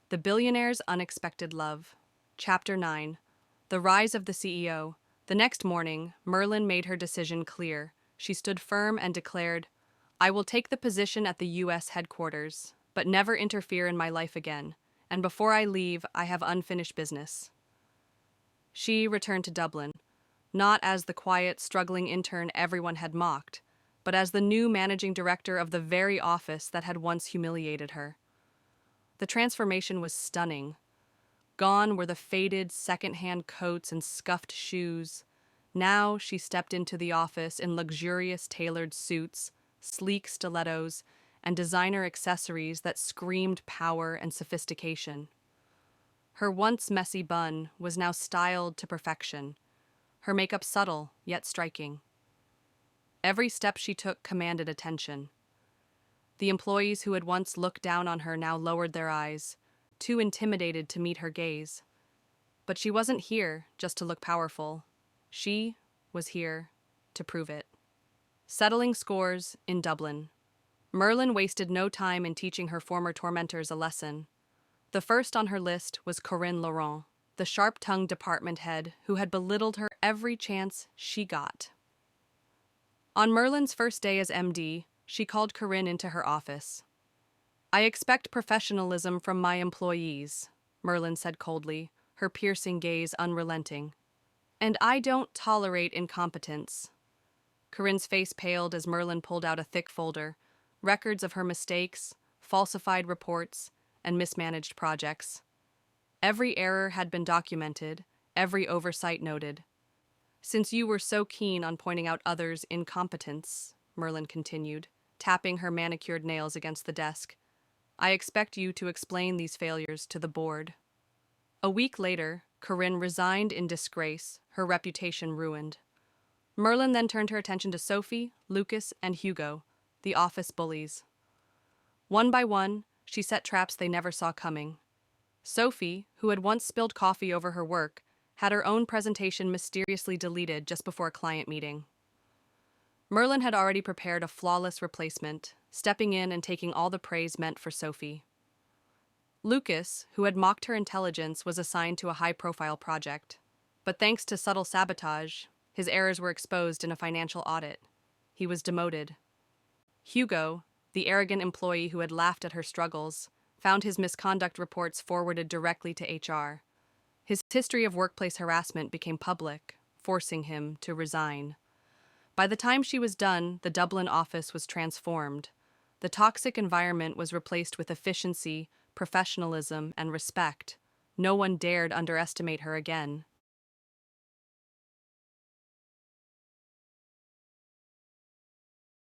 The Billionaire's Unexpected Love. Chapter 9. The Rise of the CEO. The next morning, Merlin made her decision clear. She stood firm and declared, "I will take the position at the U.S. headquarters, but never interfere in my life again. And before I leave, I have unfinished business." She returned to Dublin, not as the quiet, struggling intern everyone had mocked, but as the new managing director of the very office that had once humiliated her. The transformation was stunning. Gone were the faded, second-hand coats and scuffed shoes. Now she stepped into the office in luxurious tailored suits, sleek stilettos, and designer accessories that screamed power and sophistication. Her once messy bun was now styled to perfection, her makeup subtle yet striking. Every step she took commanded attention. The employees who had once looked down on her now lowered their eyes, too intimidated to meet her gaze. But she wasn't here just to look powerful. She was here to prove it. Settling scores in Dublin. Merlin wasted no time in teaching her former tormentors a lesson. The first on her list was Corinne Laurent, the sharp-tongued department head who had belittled her every chance she got. On Merlin's first day as MD, she called Corinne into her office. "I expect professionalism from my employees," Merlin said coldly, her piercing gaze unrelenting. "And I don't tolerate incompetence." Corinne's face paled as Merlin pulled out a thick folder, records of her mistakes, falsified reports, and mismanaged projects. Every error had been documented, every oversight noted. "Since you were so keen on pointing out others' incompetence," Merlin continued, tapping her manicured nails against the desk, "I expect you to explain these failures to the board." A week later, Corinne resigned in disgrace, her reputation ruined. Merlin then turned her attention to Sophie, Lucas, and Hugo, the office bullies. One by one, she set traps they never saw coming. Sophie, who had once spilled coffee over her work, had her own presentation mysteriously deleted just before a client meeting. Merlin had already prepared a flawless replacement, stepping in and taking all the praise meant for Sophie. Lucas, who had mocked her intelligence, was assigned to a high-profile project. But thanks to subtle sabotage, his errors were exposed in a financial audit. He was demoted. Hugo, the arrogant employee who had laughed at her struggles, found his misconduct reports forwarded directly to HR. His history of workplace harassment became public, forcing him to resign. By the time she was done, the Dublin office was transformed. The toxic environment was replaced with efficiency, professionalism, and respect. No one dared underestimate her again.